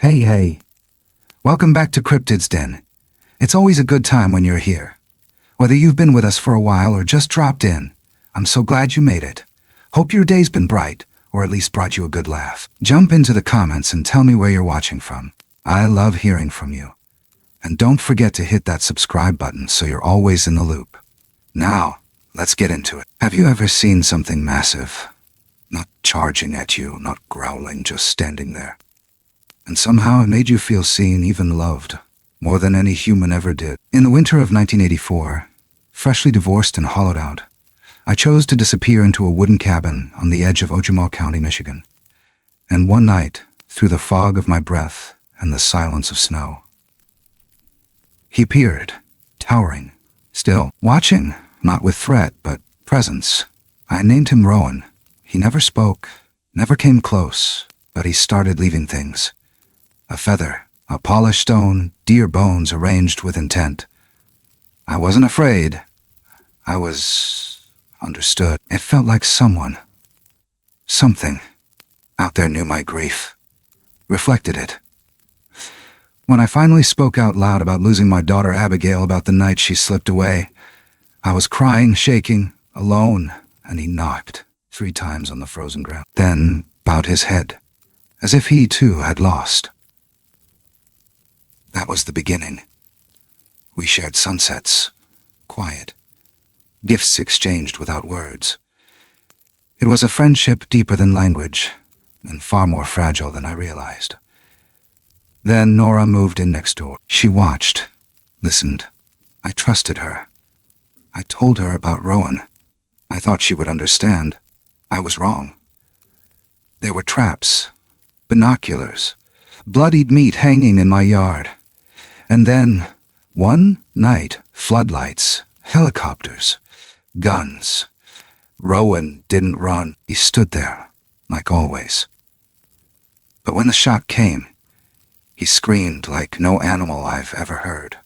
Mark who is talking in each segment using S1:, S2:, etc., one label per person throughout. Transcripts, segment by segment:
S1: Hey. Welcome back to CRYPTID'S Den. It's always a good time when you're here. Whether you've been with us for a while or just dropped in, I'm so glad you made it. Hope your day's been bright, or at least brought you a good laugh. Jump into the comments and tell me where you're watching from. I love hearing from you. And don't forget to hit that subscribe button so you're always in the loop. Now, let's get into it. Have you ever seen something massive? Not charging at you, not growling, just standing there. And somehow it made you feel seen, even loved, more than any human ever did. In the winter of 1984, freshly divorced and hollowed out, I chose to disappear into a wooden cabin on the edge of Ogemaw County, Michigan. And one night, through the fog of my breath and the silence of snow, he appeared, towering, still, watching, not with threat, but presence. I named him Rowan. He never spoke, never came close, but he started leaving things. A feather, a polished stone, deer bones arranged with intent. I wasn't afraid. I was understood. It felt like something, out there knew my grief, reflected it. When I finally spoke out loud about losing my daughter Abigail, about the night she slipped away, I was crying, shaking, alone, and he knocked 3 times on the frozen ground. Then bowed his head, as if he too had lost. That was the beginning. We shared sunsets, quiet, gifts exchanged without words. It was a friendship deeper than language, and far more fragile than I realized. Then Nora moved in next door. She watched, listened. I trusted her. I told her about Rowan. I thought she would understand. I was wrong. There were traps, binoculars, bloodied meat hanging in my yard. And then, one night, floodlights, helicopters, guns. Rowan didn't run. He stood there, like always. But when the shot came, he screamed like no animal I've ever heard.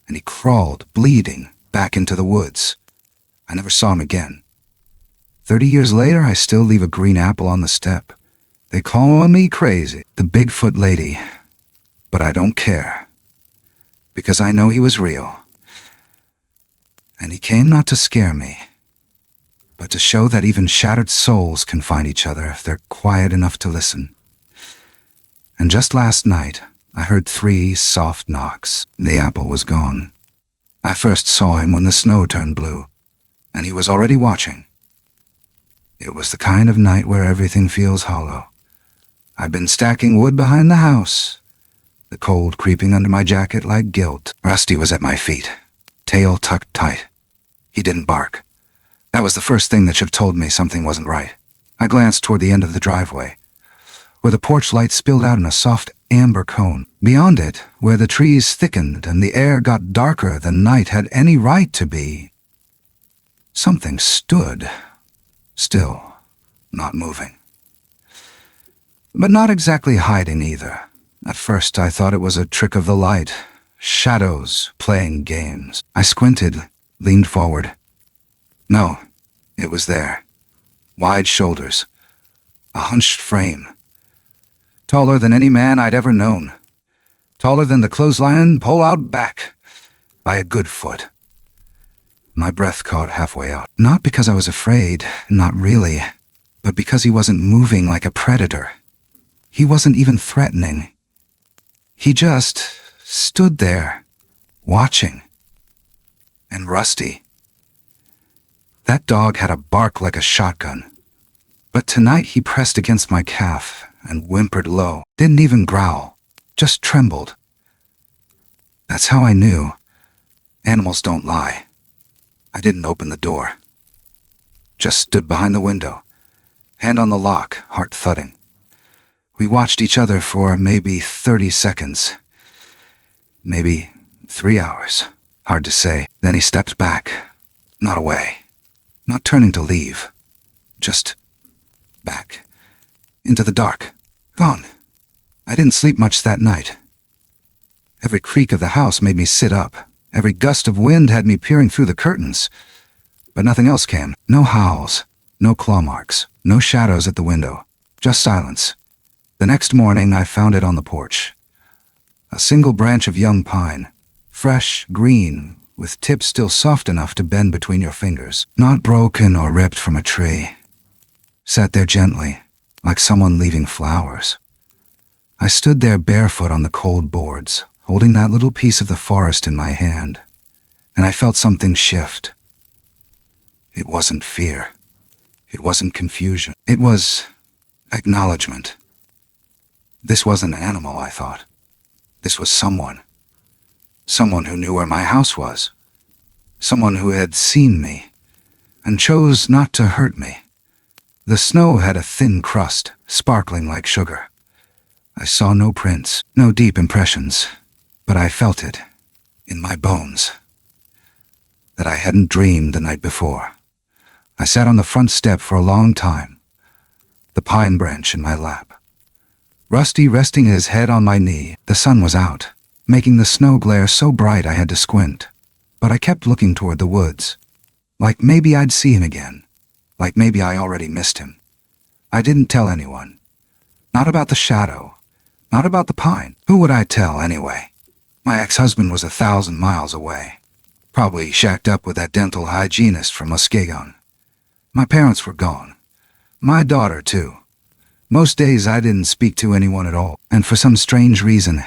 S1: And he crawled, bleeding, back into the woods. I never saw him again. 30 years later, I still leave a green apple on the step. They call me crazy, the Bigfoot lady. But I don't care. Because I know he was real. And he came not to scare me, but to show that even shattered souls can find each other if they're quiet enough to listen. And just last night, I heard 3 soft knocks. The apple was gone. I first saw him when the snow turned blue, and he was already watching. It was the kind of night where everything feels hollow. I'd been stacking wood behind the house, the cold creeping under my jacket like guilt. Rusty was at my feet, tail tucked tight. He didn't bark. That was the first thing that should have told me something wasn't right. I glanced toward the end of the driveway, where the porch light spilled out in a soft amber cone. Beyond it, where the trees thickened and the air got darker than night had any right to be, something stood, still, not moving. But not exactly hiding either. At first I thought it was a trick of the light, shadows playing games. I squinted, leaned forward. No, it was there. Wide shoulders, a hunched frame. Taller than any man I'd ever known. Taller than the clothesline pole out back, by a good foot. My breath caught halfway out. Not because I was afraid, not really, but because he wasn't moving like a predator. He wasn't even threatening. He just stood there, watching. And Rusty. That dog had a bark like a shotgun. But tonight he pressed against my calf and whimpered low. Didn't even growl, just trembled. That's how I knew. Animals don't lie. I didn't open the door. Just stood behind the window, hand on the lock, heart thudding. We watched each other for maybe 30 seconds. Maybe 3 hours. Hard to say. Then he stepped back. Not away. Not turning to leave. Just back. Into the dark. Gone. I didn't sleep much that night. Every creak of the house made me sit up. Every gust of wind had me peering through the curtains. But nothing else came. No howls. No claw marks. No shadows at the window. Just silence. The next morning I found it on the porch. A single branch of young pine, fresh, green, with tips still soft enough to bend between your fingers, not broken or ripped from a tree. Sat there gently, like someone leaving flowers. I stood there barefoot on the cold boards, holding that little piece of the forest in my hand, and I felt something shift. It wasn't fear. It wasn't confusion. It was acknowledgement. This wasn't an animal, I thought. This was someone. Someone who knew where my house was. Someone who had seen me and chose not to hurt me. The snow had a thin crust, sparkling like sugar. I saw no prints, no deep impressions, but I felt it in my bones that I hadn't dreamed the night before. I sat on the front step for a long time, the pine branch in my lap. Rusty resting his head on my knee. The sun was out, making the snow glare so bright I had to squint. But I kept looking toward the woods, like maybe I'd see him again, like maybe I already missed him. I didn't tell anyone. Not about the shadow, not about the pine. Who would I tell anyway? My ex-husband was 1,000 miles away, probably shacked up with that dental hygienist from Muskegon. My parents were gone. My daughter, too. Most days I didn't speak to anyone at all, and for some strange reason,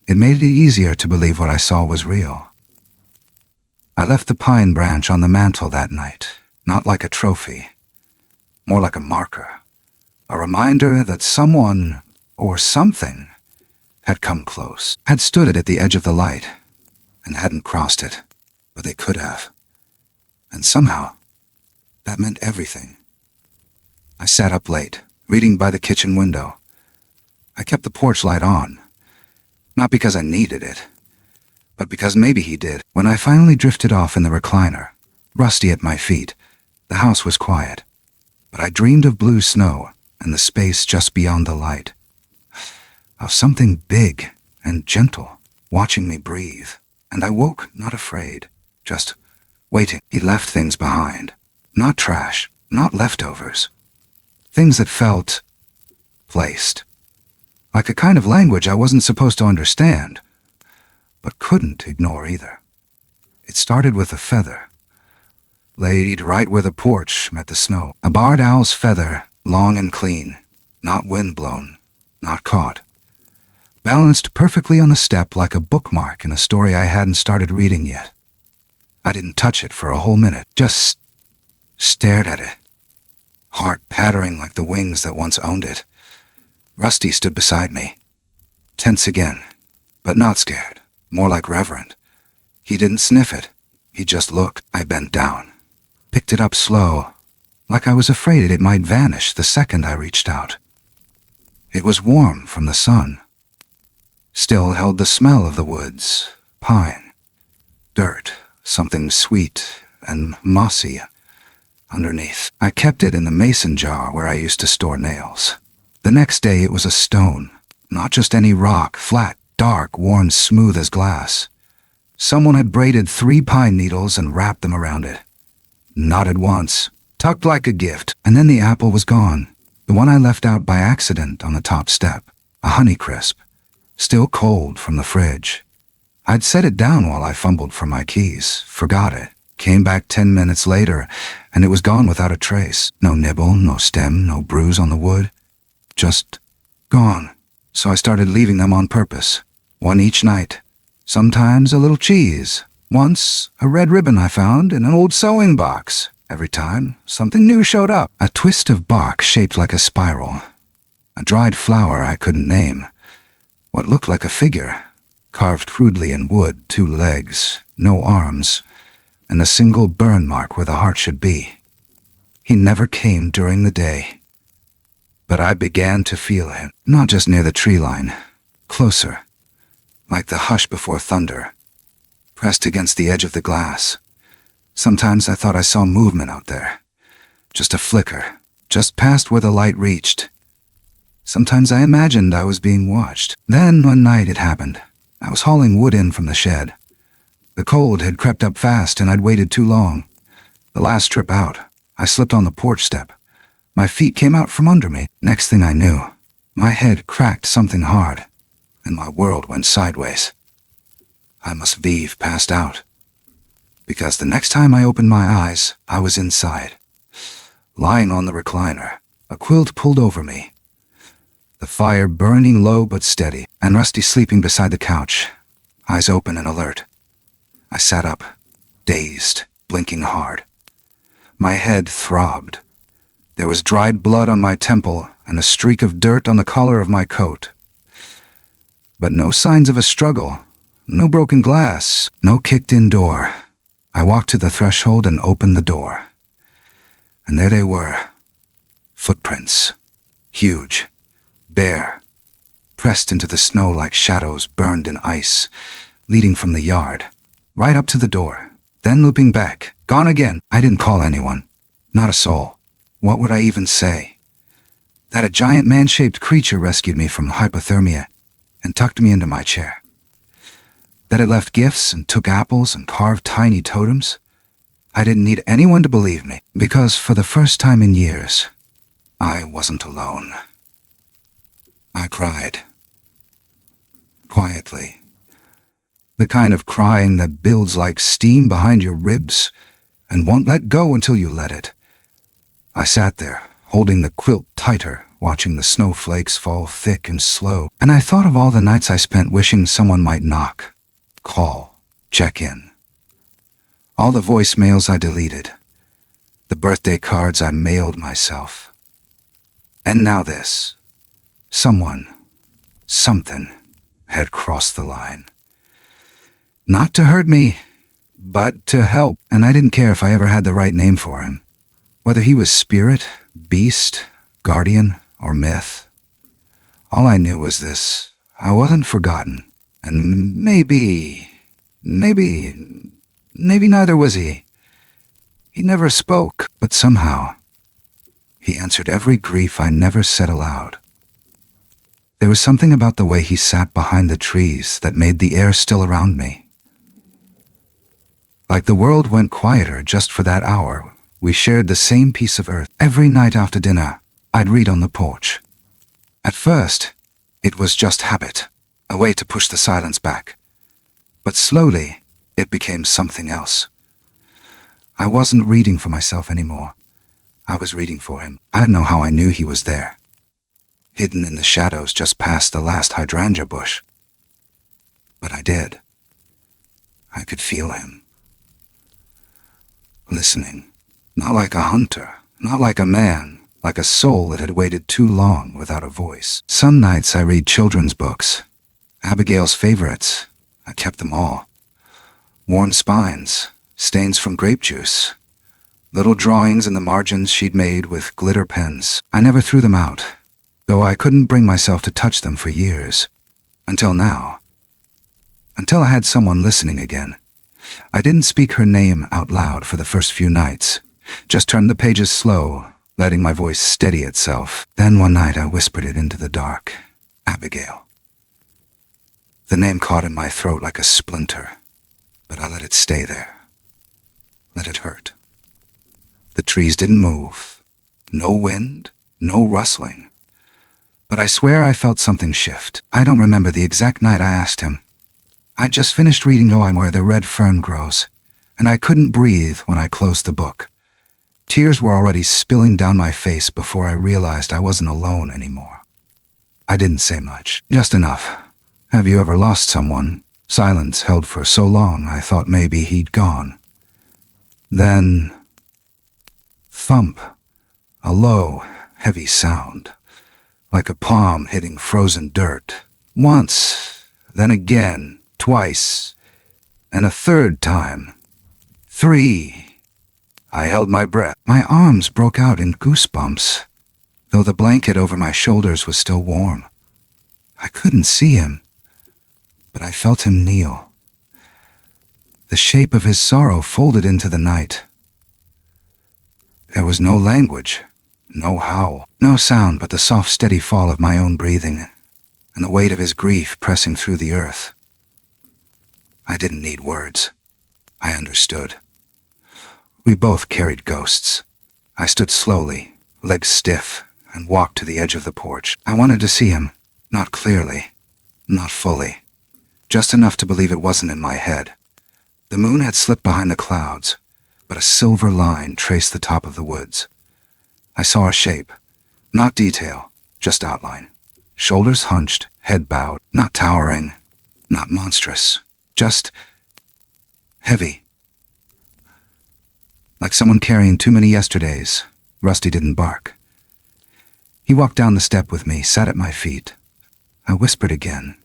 S1: it made it easier to believe what I saw was real. I left the pine branch on the mantel that night, not like a trophy, more like a marker, a reminder that someone, or something, had come close, had stood it at the edge of the light, and hadn't crossed it, but they could have. And somehow, that meant everything. I sat up late, reading by the kitchen window. I kept the porch light on, not because I needed it, but because maybe he did. When I finally drifted off in the recliner, Rusty at my feet, the house was quiet, but I dreamed of blue snow and the space just beyond the light, of something big and gentle watching me breathe, and I woke not afraid, just waiting. He left things behind, not trash, not leftovers. Things that felt placed, like a kind of language I wasn't supposed to understand, but couldn't ignore either. It started with a feather, laid right where the porch met the snow. A barred owl's feather, long and clean, not wind-blown, not caught. Balanced perfectly on the step like a bookmark in a story I hadn't started reading yet. I didn't touch it for a whole minute, just stared at it. Heart pattering like the wings that once owned it. Rusty stood beside me, tense again, but not scared, more like reverent. He didn't sniff it, he just looked. I bent down, picked it up slow, like I was afraid it might vanish the second I reached out. It was warm from the sun, still held the smell of the woods, pine, dirt, something sweet and mossy underneath. I kept it in the mason jar where I used to store nails. The next day it was a stone, not just any rock, flat, dark, worn smooth as glass. Someone had braided 3 pine needles and wrapped them around it. Knotted once, tucked like a gift, and then the apple was gone. The one I left out by accident on the top step, a Honeycrisp, still cold from the fridge. I'd set it down while I fumbled for my keys, forgot it. Came back 10 minutes later, and it was gone without a trace. No nibble, no stem, no bruise on the wood. Just gone. So I started leaving them on purpose. One each night. Sometimes a little cheese. Once, a red ribbon I found in an old sewing box. Every time, something new showed up. A twist of bark shaped like a spiral. A dried flower I couldn't name. What looked like a figure, carved crudely in wood, 2 legs, no arms, and a single burn mark where the heart should be. He never came during the day. But I began to feel him, not just near the tree line, closer, like the hush before thunder, pressed against the edge of the glass. Sometimes I thought I saw movement out there, just a flicker, just past where the light reached. Sometimes I imagined I was being watched. Then one night it happened. I was hauling wood in from the shed. The cold had crept up fast and I'd waited too long. The last trip out, I slipped on the porch step. My feet came out from under me. Next thing I knew, My head cracked something hard, and my world went sideways. I must have passed out, because the next time I opened my eyes, I was inside, lying on the recliner, a quilt pulled over me, the fire burning low but steady, and Rusty sleeping beside the couch, eyes open and alert. I sat up, dazed, blinking hard. My head throbbed. There was dried blood on my temple and a streak of dirt on the collar of my coat. But no signs of a struggle, no broken glass, no kicked-in door. I walked to the threshold and opened the door. And there they were. Footprints. Huge. Bare. Pressed into the snow like shadows burned in ice, leading from the yard, right up to the door, then looping back. Gone again. I didn't call anyone. Not a soul. What would I even say? That a giant man-shaped creature rescued me from hypothermia and tucked me into my chair. That it left gifts and took apples and carved tiny totems. I didn't need anyone to believe me, because for the first time in years, I wasn't alone. I cried. Quietly. The kind of crying that builds like steam behind your ribs and won't let go until you let it. I sat there, holding the quilt tighter, watching the snowflakes fall thick and slow, and I thought of all the nights I spent wishing someone might knock, call, check in. All the voicemails I deleted, the birthday cards I mailed myself. And now this. Someone, something, had crossed the line. Not to hurt me, but to help, and I didn't care if I ever had the right name for him. Whether he was spirit, beast, guardian, or myth. All I knew was this: I wasn't forgotten, and maybe neither was he. He never spoke, but somehow, he answered every grief I never said aloud. There was something about the way he sat behind the trees that made the air still around me. Like the world went quieter just for that hour. We shared the same piece of earth. Every night after dinner, I'd read on the porch. At first, it was just habit, a way to push the silence back. But slowly, it became something else. I wasn't reading for myself anymore. I was reading for him. I don't know how I knew he was there, hidden in the shadows just past the last hydrangea bush. But I did. I could feel him. Listening. Not like a hunter, not like a man, like a soul that had waited too long without a voice. Some nights I read children's books. Abigail's favorites. I kept them all. Worn spines, stains from grape juice, little drawings in the margins she'd made with glitter pens. I never threw them out, though I couldn't bring myself to touch them for years. Until now. Until I had someone listening again. I didn't speak her name out loud for the first few nights. Just turned the pages slow, letting my voice steady itself. Then one night I whispered it into the dark. Abigail. The name caught in my throat like a splinter, but I let it stay there. Let it hurt. The trees didn't move. No wind, no rustling. But I swear I felt something shift. I don't remember the exact night I asked him. I'd just finished reading Rowan where the red fern grows, and I couldn't breathe when I closed the book. Tears were already spilling down my face before I realized I wasn't alone anymore. I didn't say much, just enough. Have you ever lost someone? Silence held for so long I thought maybe he'd gone. Then, thump, a low, heavy sound, like a palm hitting frozen dirt. Once, then again, twice, and a third time. 3. I held my breath. My arms broke out in goosebumps, though the blanket over my shoulders was still warm. I couldn't see him, but I felt him kneel. The shape of his sorrow folded into the night. There was no language, no howl, no sound but the soft, steady fall of my own breathing, and the weight of his grief pressing through the earth. I didn't need words. I understood. We both carried ghosts. I stood slowly, legs stiff, and walked to the edge of the porch. I wanted to see him, not clearly, not fully, just enough to believe it wasn't in my head. The moon had slipped behind the clouds, but a silver line traced the top of the woods. I saw a shape, not detail, just outline. Shoulders hunched, head bowed, not towering, not monstrous, just heavy. Like someone carrying too many yesterdays. Rusty didn't bark. He walked down the step with me, sat at my feet. I whispered again.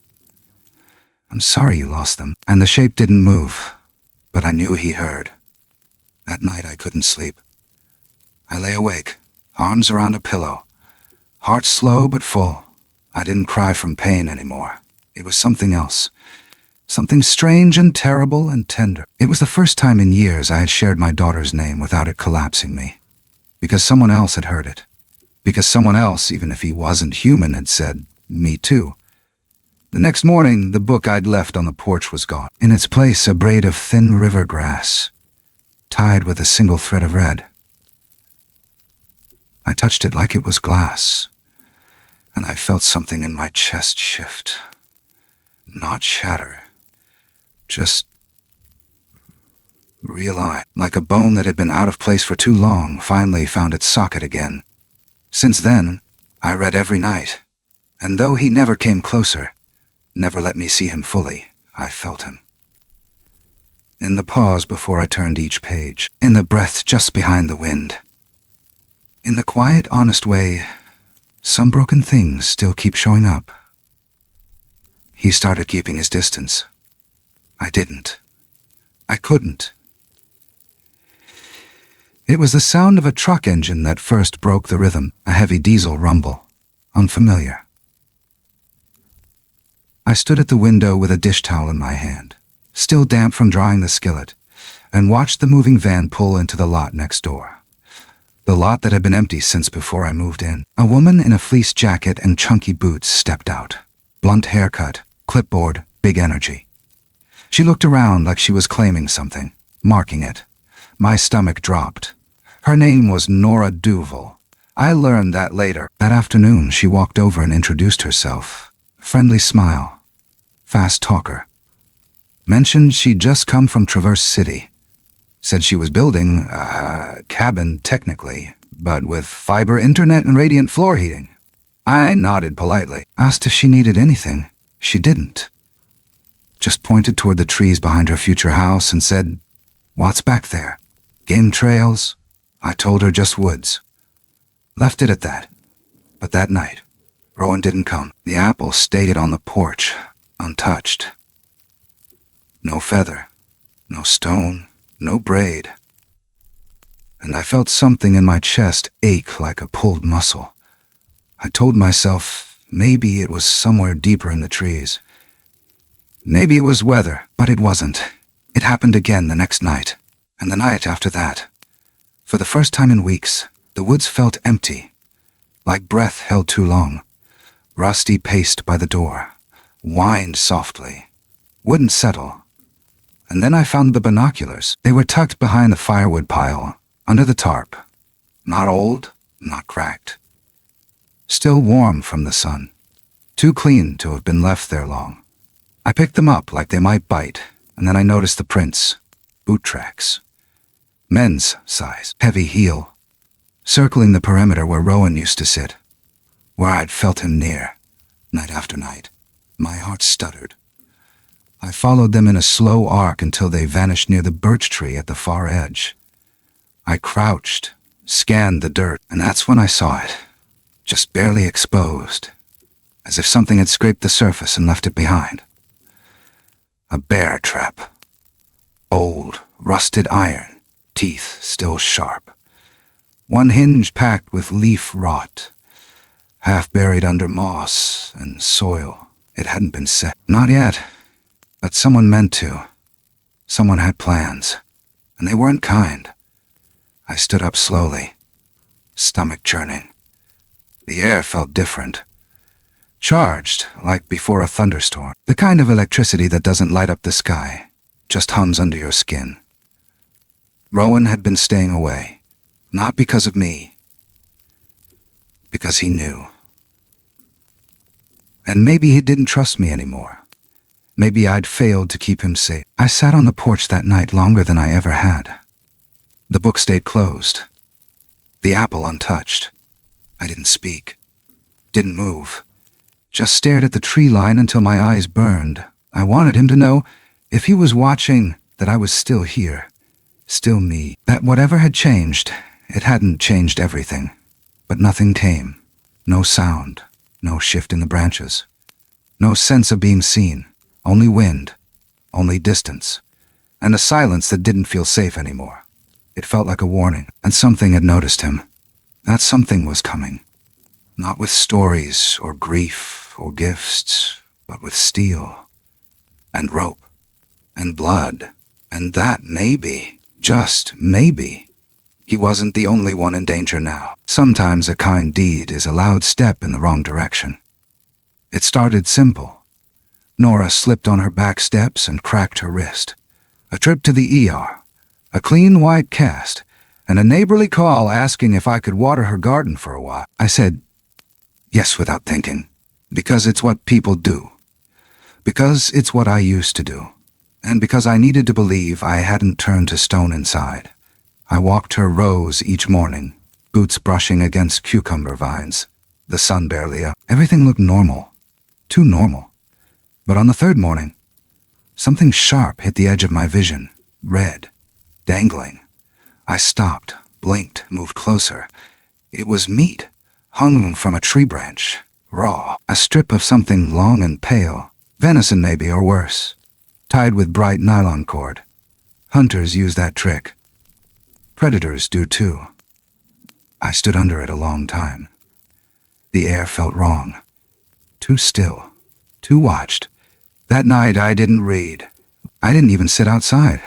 S1: I'm sorry you lost them. And the shape didn't move, but I knew he heard. That night I couldn't sleep. I lay awake, arms around a pillow, heart slow but full. I didn't cry from pain anymore. It was something else. Something strange and terrible and tender. It was the first time in years I had shared my daughter's name without it collapsing me. Because someone else had heard it. Because someone else, even if he wasn't human, had said, me too. The next morning, the book I'd left on the porch was gone. In its place, a braid of thin river grass, tied with a single thread of red. I touched it like it was glass, and I felt something in my chest shift. Not shatter. Just realign, like a bone that had been out of place for too long finally found its socket again. Since then, I read every night, and though he never came closer, never let me see him fully, I felt him. In the pause before I turned each page, in the breath just behind the wind. In the quiet, honest way, some broken things still keep showing up. He started keeping his distance. I didn't. I couldn't. It was the sound of a truck engine that first broke the rhythm, a heavy diesel rumble, unfamiliar. I stood at the window with a dish towel in my hand, still damp from drying the skillet, and watched the moving van pull into the lot next door. The lot that had been empty since before I moved in. A woman in a fleece jacket and chunky boots stepped out. Blunt haircut, clipboard, big energy. She looked around like she was claiming something, marking it. My stomach dropped. Her name was Nora Duval. I learned that later. That afternoon, she walked over and introduced herself. Friendly smile. Fast talker. Mentioned she'd just come from Traverse City. Said she was building a cabin technically, but with fiber internet and radiant floor heating. I nodded politely. Asked if she needed anything. She didn't. Just pointed toward the trees behind her future house and said, "What's back there? Game trails?" I told her just woods. Left it at that. But that night, Rowan didn't come. The apple stayed on the porch, untouched. No feather, no stone, no braid. And I felt something in my chest ache like a pulled muscle. I told myself maybe it was somewhere deeper in the trees. Maybe it was weather, but it wasn't. It happened again the next night, and the night after that. For the first time in weeks, the woods felt empty, like breath held too long. Rusty paced by the door, whined softly, wouldn't settle. And then I found the binoculars. They were tucked behind the firewood pile, under the tarp. Not old, not cracked. Still warm from the sun. Too clean to have been left there long. I picked them up like they might bite, and then I noticed the prints. Boot tracks. Men's size, heavy heel. Circling the perimeter where Rowan used to sit. Where I'd felt him near, night after night. My heart stuttered. I followed them in a slow arc until they vanished near the birch tree at the far edge. I crouched, scanned the dirt, and that's when I saw it. Just barely exposed, as if something had scraped the surface and left it behind. A bear trap. Old, rusted iron, teeth still sharp. One hinge packed with leaf rot, half buried under moss and soil. It hadn't been set. Not yet, but someone meant to. Someone had plans, and they weren't kind. I stood up slowly, stomach churning. The air felt different. Charged, like before a thunderstorm. The kind of electricity that doesn't light up the sky, just hums under your skin. Rowan had been staying away, not because of me, Because he knew. And maybe he didn't trust me anymore. Maybe I'd failed to keep him safe. I sat on the porch that night longer than I ever had. The book stayed closed. The apple untouched. I didn't speak. Didn't move. Just stared at the tree line until my eyes burned. I wanted him to know, if he was watching, that I was still here. Still me. That whatever had changed, it hadn't changed everything. But nothing came. No sound. No shift in the branches. No sense of being seen. Only wind. Only distance. And a silence that didn't feel safe anymore. It felt like a warning, and something had noticed him. That something was coming. Not with stories or grief or gifts, but with steel and rope and blood. And that maybe, just maybe, he wasn't the only one in danger now. Sometimes a kind deed is a loud step in the wrong direction. It started simple. Nora slipped on her back steps and cracked her wrist. A trip to the ER, a clean white cast, and a neighborly call asking if I could water her garden for a while. I said yes without thinking, because it's what people do. Because it's what I used to do. And because I needed to believe I hadn't turned to stone inside. I walked her rows each morning, boots brushing against cucumber vines. The sun barely up. Everything looked normal. Too normal. But on the third morning, something sharp hit the edge of my vision. Red. Dangling. I stopped, blinked, moved closer. It was meat, hung from a tree branch. Raw. A strip of something long and pale. Venison maybe, or worse. Tied with bright nylon cord. Hunters use that trick. Predators do too. I stood under it a long time. The air felt wrong. Too still. Too watched. That night I didn't read. I didn't even sit outside.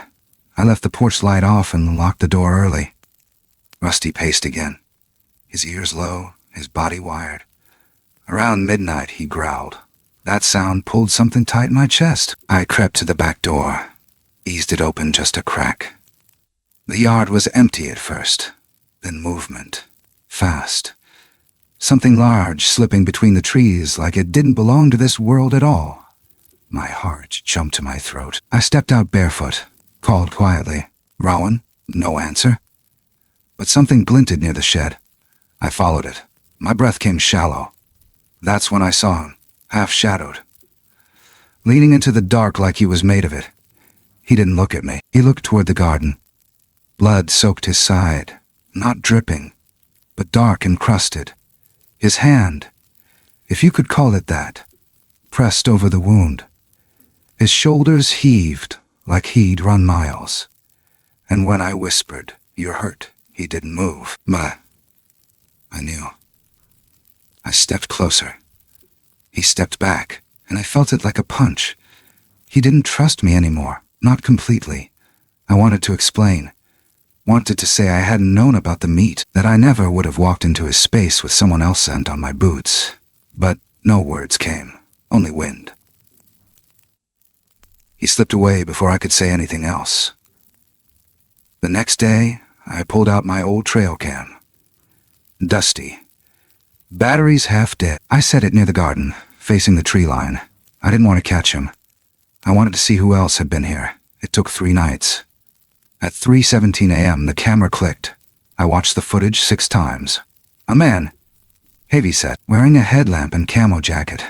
S1: I left the porch light off and locked the door early. Rusty paced again. His ears low, his body wired. Around midnight he growled. That sound pulled something tight in my chest. I crept to the back door, eased it open just a crack. The yard was empty at first, then movement. Fast. Something large slipping between the trees like it didn't belong to this world at all. My heart jumped to my throat. I stepped out barefoot, called quietly. Rowan? No answer. But something glinted near the shed. I followed it. My breath came shallow. That's when I saw him, half-shadowed. Leaning into the dark like he was made of it. He didn't look at me. He looked toward the garden. Blood soaked his side, not dripping, but dark and crusted. His hand, if you could call it that, pressed over the wound. His shoulders heaved like he'd run miles. And when I whispered, "You're hurt," he didn't move. But I knew. I stepped closer. He stepped back, and I felt it like a punch. He didn't trust me anymore, not completely. I wanted to explain. Wanted to say I hadn't known about the meat, that I never would have walked into his space with someone else scent on my boots. But no words came, only wind. He slipped away before I could say anything else. The next day, I pulled out my old trail cam. Dusty. Batteries half dead. I set it near the garden, facing the tree line. I didn't want to catch him. I wanted to see who else had been here. It took 3 nights. At 3:17 a.m., the camera clicked. I watched the footage 6 times. A man, heavyset, wearing a headlamp and camo jacket,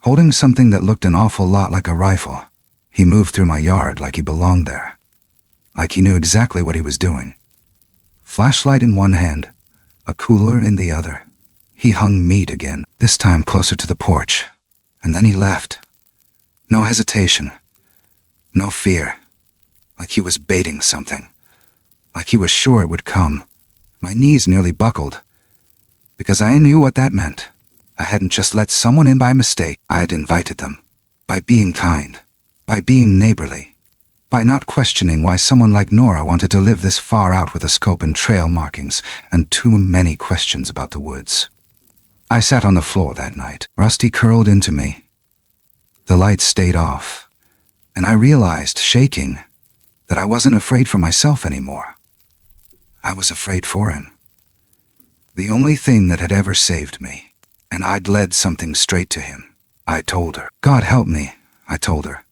S1: holding something that looked an awful lot like a rifle. He moved through my yard like he belonged there. Like he knew exactly what he was doing. Flashlight in one hand, a cooler in the other. He hung meat again, this time closer to the porch. And then he left. No hesitation. No fear. Like he was baiting something. Like he was sure it would come. My knees nearly buckled. Because I knew what that meant. I hadn't just let someone in by mistake. I had invited them. By being kind. By being neighborly. By not questioning why someone like Nora wanted to live this far out with a scope and trail markings, and too many questions about the woods. I sat on the floor that night. Rusty curled into me. The lights stayed off, and I realized, shaking, that I wasn't afraid for myself anymore. I was afraid for him. The only thing that had ever saved me. And I'd led something straight to him. I told her. God help me, I told her.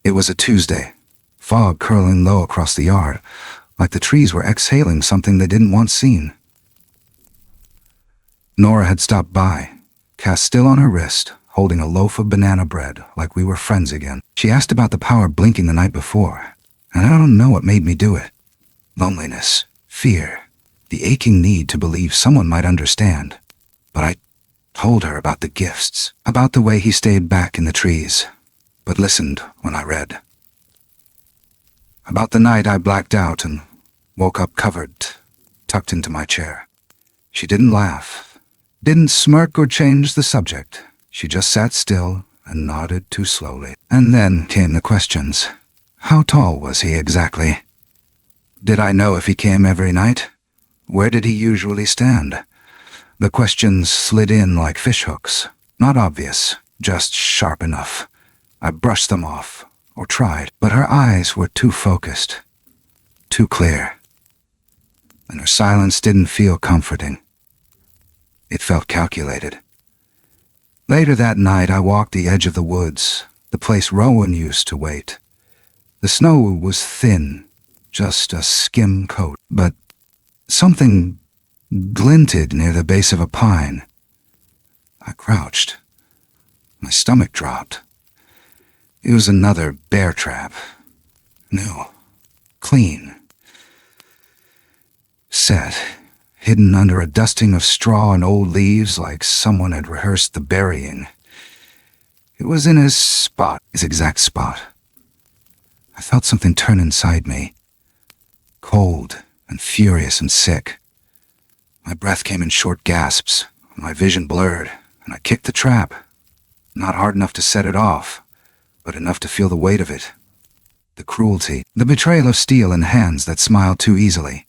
S1: It was a Tuesday. Fog curling low across the yard, like the trees were exhaling something they didn't want seen. Nora had stopped by, cast still on her wrist, holding a loaf of banana bread like we were friends again. She asked about the power blinking the night before, and I don't know what made me do it. Loneliness, fear, the aching need to believe someone might understand. But I told her about the gifts, about the way he stayed back in the trees, but listened when I read. About the night I blacked out and woke up covered, tucked into my chair. She didn't laugh, didn't smirk or change the subject. She just sat still and nodded too slowly. And then came the questions. How tall was he exactly? Did I know if he came every night? Where did he usually stand? The questions slid in like fishhooks. Not obvious, just sharp enough. I brushed them off, or tried, but her eyes were too focused, too clear. And her silence didn't feel comforting. It felt calculated. Later that night, I walked the edge of the woods, the place Rowan used to wait. The snow was thin, just a skim coat, but something glinted near the base of a pine. I crouched. My stomach dropped. It was another bear trap. New, clean, set, hidden under a dusting of straw and old leaves like someone had rehearsed the burying. It was in his exact spot. I felt something turn inside me, cold and furious and sick. My breath came in short gasps, my vision blurred, and I kicked the trap. Not hard enough to set it off, but enough to feel the weight of it. The cruelty, the betrayal of steel in hands that smiled too easily.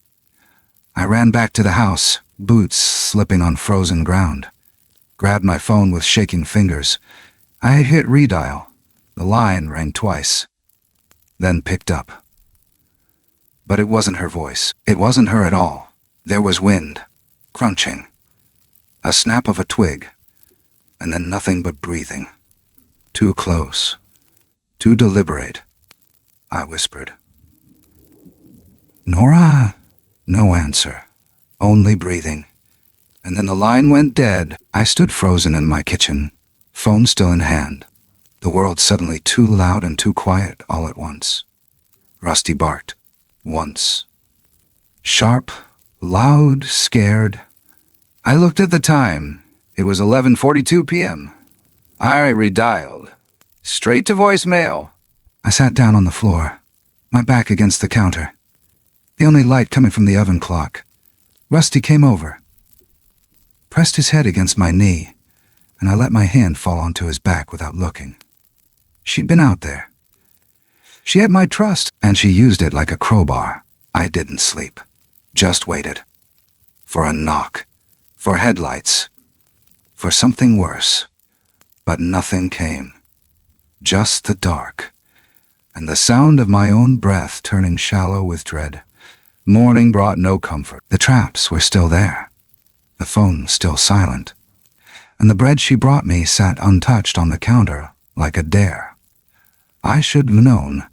S1: I ran back to the house, boots slipping on frozen ground. Grabbed my phone with shaking fingers. I had hit redial. The line rang twice, then picked up. But it wasn't her voice. It wasn't her at all. There was wind, crunching, a snap of a twig, and then nothing but breathing. Too close, too deliberate, I whispered. Nora? No answer, only breathing. And then the line went dead. I stood frozen in my kitchen, phone still in hand. The world suddenly too loud and too quiet all at once. Rusty barked. Once. Sharp, loud, scared. I looked at the time. It was 11:42 p.m. I redialed. Straight to voicemail. I sat down on the floor, my back against the counter. The only light coming from the oven clock. Rusty came over, pressed his head against my knee, and I let my hand fall onto his back without looking. She'd been out there. She had my trust, and she used it like a crowbar. I didn't sleep, just waited. For a knock, for headlights, for something worse. But nothing came. Just the dark, and the sound of my own breath turning shallow with dread. Morning brought no comfort. The traps were still there. The phone still silent. And the bread she brought me sat untouched on the counter like a dare. I should have known.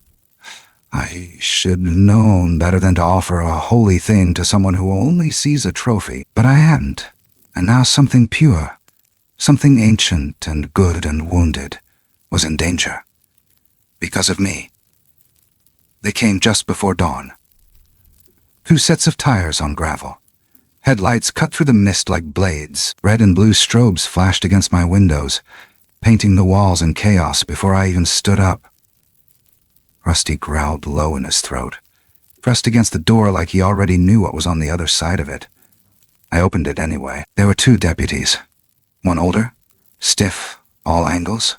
S1: I should have known better than to offer a holy thing to someone who only sees a trophy. But I hadn't. And now something pure, something ancient and good and wounded, was in danger. Because of me. They came just before dawn. 2 sets of tires on gravel. Headlights cut through the mist like blades. Red and blue strobes flashed against my windows, painting the walls in chaos before I even stood up. Rusty growled low in his throat, pressed against the door like he already knew what was on the other side of it. I opened it anyway. There were 2 deputies. One older, stiff, all angles.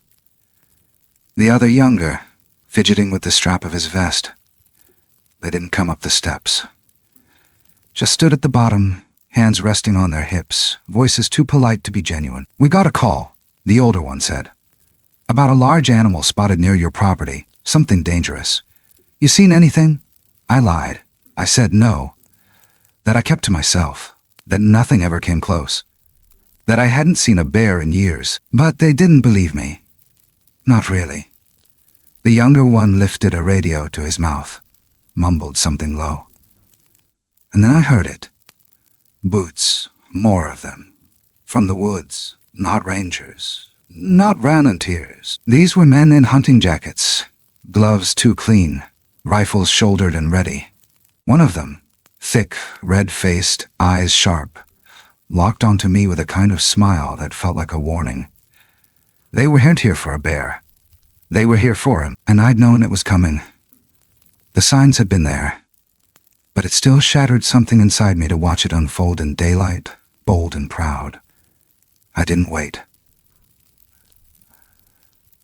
S1: The other younger, fidgeting with the strap of his vest. They didn't come up the steps. Just stood at the bottom, hands resting on their hips, voices too polite to be genuine. We got a call, the older one said. About a large animal spotted near your property, something dangerous. You seen anything? I lied. I said no. That I kept to myself. that nothing ever came close, that I hadn't seen a bear in years. But they didn't believe me. Not really. The younger one lifted a radio to his mouth, mumbled something low. And then I heard it. Boots, more of them. From the woods, not rangers, not volunteers. These were men in hunting jackets, gloves too clean, rifles shouldered and ready. One of them, thick, red-faced, eyes sharp, locked onto me with a kind of smile that felt like a warning. They weren't here for a bear. They were here for him, and I'd known it was coming. The signs had been there, but it still shattered something inside me to watch it unfold in daylight, bold and proud. I didn't wait.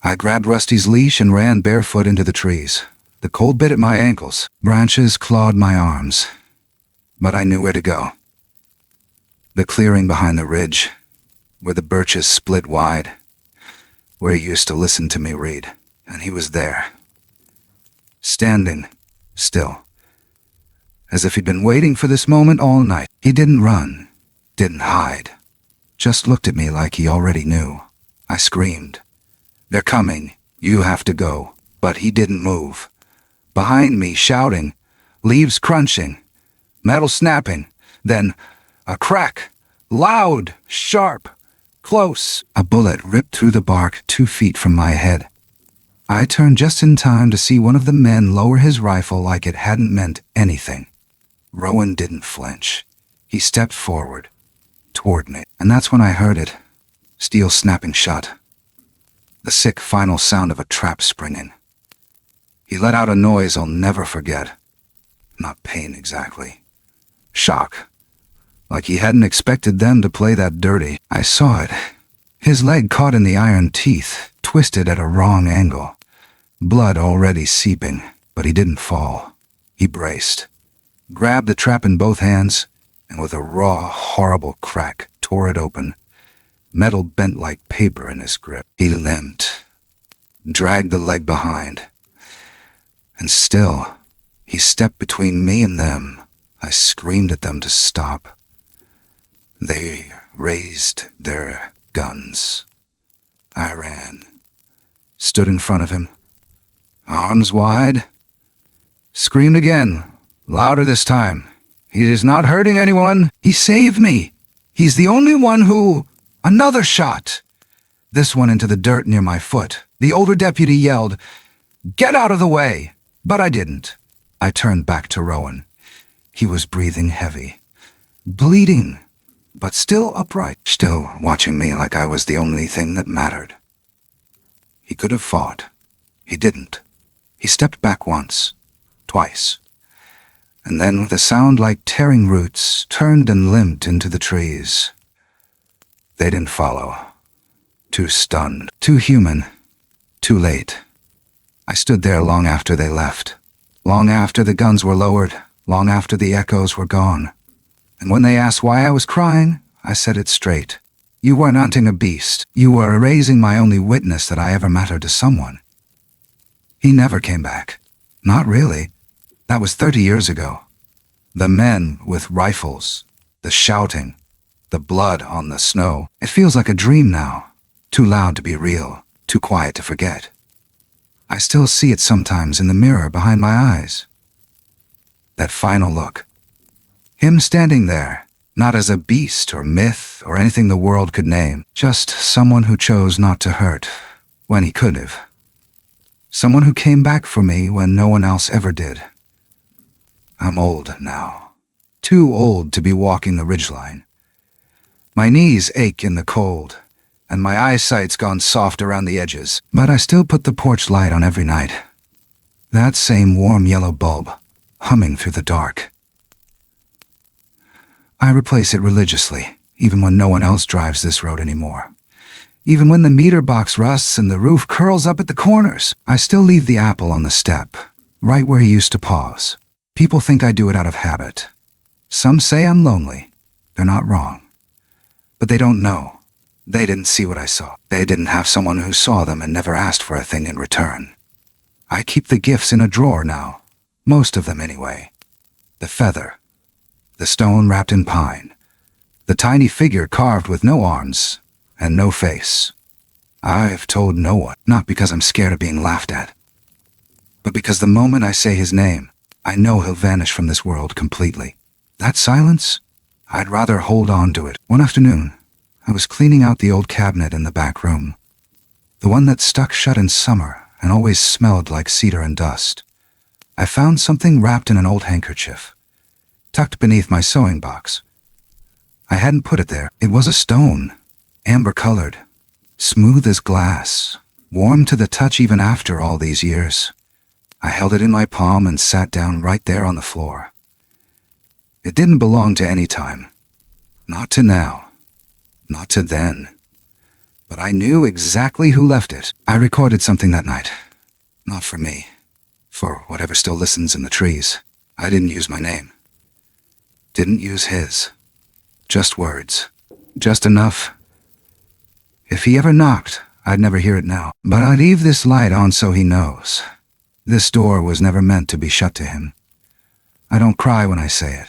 S1: I grabbed Rusty's leash and ran barefoot into the trees. The cold bit at my ankles. Branches clawed my arms. But I knew where to go. The clearing behind the ridge, where the birches split wide, where he used to listen to me read, and he was there. Standing, still, as if he'd been waiting for this moment all night. He didn't run, didn't hide, just looked at me like he already knew. I screamed, "They're coming, you have to go," but he didn't move. Behind me, shouting, leaves crunching, metal snapping, then a crack, loud, sharp, close. A bullet ripped through the bark 2 feet from my head. I turned just in time to see one of the men lower his rifle like it hadn't meant anything. Rowan didn't flinch. He stepped forward, toward me, and that's when I heard it, steel snapping shut. The sick final sound of a trap springing. He let out a noise I'll never forget. Not pain exactly. Shock. Like he hadn't expected them to play that dirty. I saw it. His leg caught in the iron teeth, twisted at a wrong angle. Blood already seeping, but he didn't fall. He braced, grabbed the trap in both hands, and with a raw, horrible crack, tore it open. Metal bent like paper in his grip. He limped, dragged the leg behind. And still, he stepped between me and them. I screamed at them to stop. They raised their guns. I ran, stood in front of him, arms wide, screamed again, louder this time. "He is not hurting anyone. He saved me. He's the only one who..." Another shot. This one into the dirt near my foot. The older deputy yelled, "Get out of the way!" But I didn't. I turned back to Rowan. He was breathing heavy, bleeding, but still upright, still watching me like I was the only thing that mattered. He could have fought. He didn't. He stepped back once, twice, and then with a sound like tearing roots, turned and limped into the trees. They didn't follow. Too stunned, too human, too late. I stood there long after they left, long after the guns were lowered, long after the echoes were gone. And when they asked why I was crying, I said it straight. You weren't hunting a beast. You were erasing my only witness that I ever mattered to someone. He never came back. Not really. That was 30 years ago. The men with rifles, the shouting, the blood on the snow. It feels like a dream now. Too loud to be real, too quiet to forget. I still see it sometimes in the mirror behind my eyes. That final look. Him standing there, not as a beast or myth or anything the world could name, just someone who chose not to hurt when he could have. Someone who came back for me when no one else ever did. I'm old now. Too old to be walking the ridgeline. My knees ache in the cold, and my eyesight's gone soft around the edges, but I still put the porch light on every night. That same warm yellow bulb, humming through the dark. I replace it religiously, even when no one else drives this road anymore. Even when the meter box rusts and the roof curls up at the corners, I still leave the apple on the step, right where he used to pause. People think I do it out of habit. Some say I'm lonely. They're not wrong. But they don't know. They didn't see what I saw. They didn't have someone who saw them and never asked for a thing in return. I keep the gifts in a drawer now. Most of them anyway. The feather. The stone wrapped in pine. The tiny figure carved with no arms and no face. I've told no one, not because I'm scared of being laughed at, but because the moment I say his name, I know he'll vanish from this world completely. That silence? I'd rather hold on to it. One afternoon, I was cleaning out the old cabinet in the back room, the one that stuck shut in summer and always smelled like cedar and dust. I found something wrapped in an old handkerchief, tucked beneath my sewing box. I hadn't put it there. It was a stone, amber-colored, smooth as glass, warm to the touch even after all these years. I held it in my palm and sat down right there on the floor. It didn't belong to any time. Not to now. Not to then. But I knew exactly who left it. I recorded something that night. Not for me. For whatever still listens in the trees. I didn't use my name. Didn't use his. Just words. Just enough. If he ever knocked, I'd never hear it now. But I'd leave this light on so he knows. This door was never meant to be shut to him. I don't cry when I say it.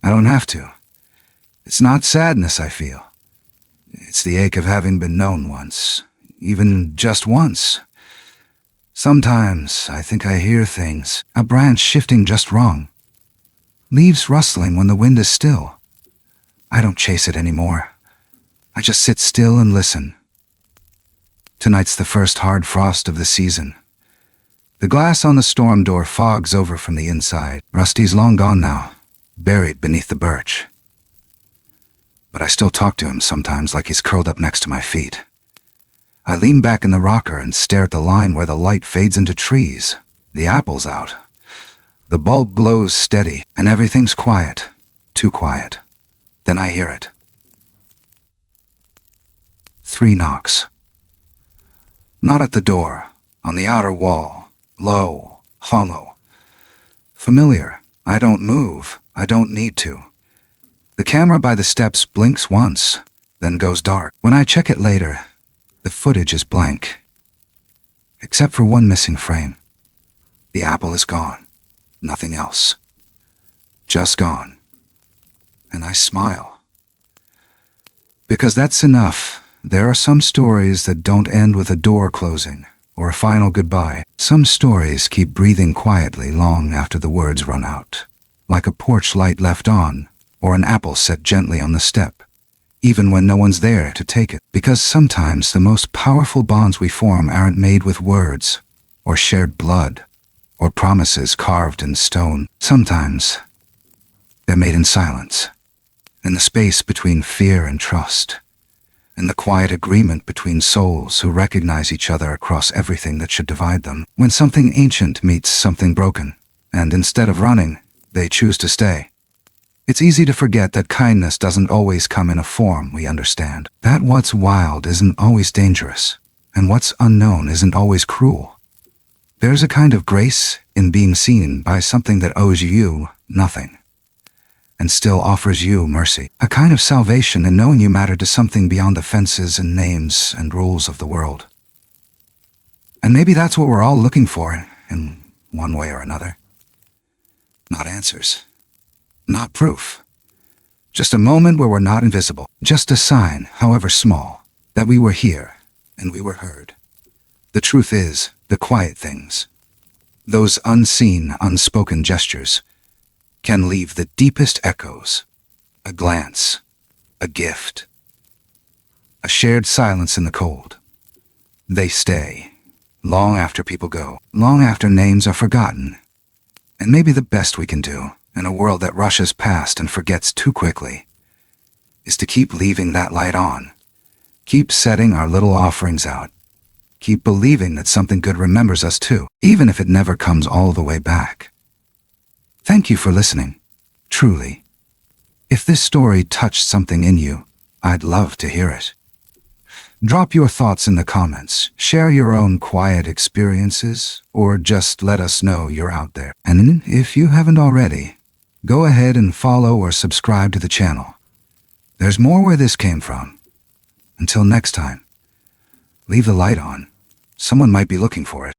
S1: I don't have to. It's not sadness I feel. It's the ache of having been known once. Even just once. Sometimes I think I hear things. A branch shifting just wrong. Leaves rustling when the wind is still. I don't chase it anymore. I just sit still and listen. Tonight's the first hard frost of the season. The glass on the storm door fogs over from the inside. Rusty's long gone now, buried beneath the birch. But I still talk to him sometimes like he's curled up next to my feet. I lean back in the rocker and stare at the line where the light fades into trees. The apple's out. The bulb glows steady, and everything's quiet. Too quiet. Then I hear it. 3 knocks. Not at the door, on the outer wall. Low, hollow. Familiar. I don't move. I don't need to. The camera by the steps blinks once, then goes dark. When I check it later, the footage is blank. Except for one missing frame. The apple is gone. Nothing else. Just gone. And I smile. Because that's enough. There are some stories that don't end with a door closing or a final goodbye. Some stories keep breathing quietly long after the words run out, like a porch light left on, or an apple set gently on the step, even when no one's there to take it. Because sometimes the most powerful bonds we form aren't made with words, or shared blood, or promises carved in stone. Sometimes they're made in silence, in the space between fear and trust, in the quiet agreement between souls who recognize each other across everything that should divide them. When something ancient meets something broken, and instead of running, they choose to stay. It's easy to forget that kindness doesn't always come in a form we understand, that what's wild isn't always dangerous, and what's unknown isn't always cruel. There's a kind of grace in being seen by something that owes you nothing, and still offers you mercy. A kind of salvation in knowing you matter to something beyond the fences and names and rules of the world. And maybe that's what we're all looking for in one way or another. Not answers. Not proof. Just a moment where we're not invisible. Just a sign, however small, that we were here and we were heard. The truth is, the quiet things, those unseen, unspoken gestures, can leave the deepest echoes. A glance, a gift, a shared silence in the cold. They stay, long after people go, long after names are forgotten. And maybe the best we can do, in a world that rushes past and forgets too quickly, is to keep leaving that light on. Keep setting our little offerings out. Keep believing that something good remembers us too, even if it never comes all the way back. Thank you for listening, truly. If this story touched something in you, I'd love to hear it. Drop your thoughts in the comments, share your own quiet experiences, or just let us know you're out there. And if you haven't already, go ahead and follow or subscribe to the channel. There's more where this came from. Until next time, leave the light on. Someone might be looking for it.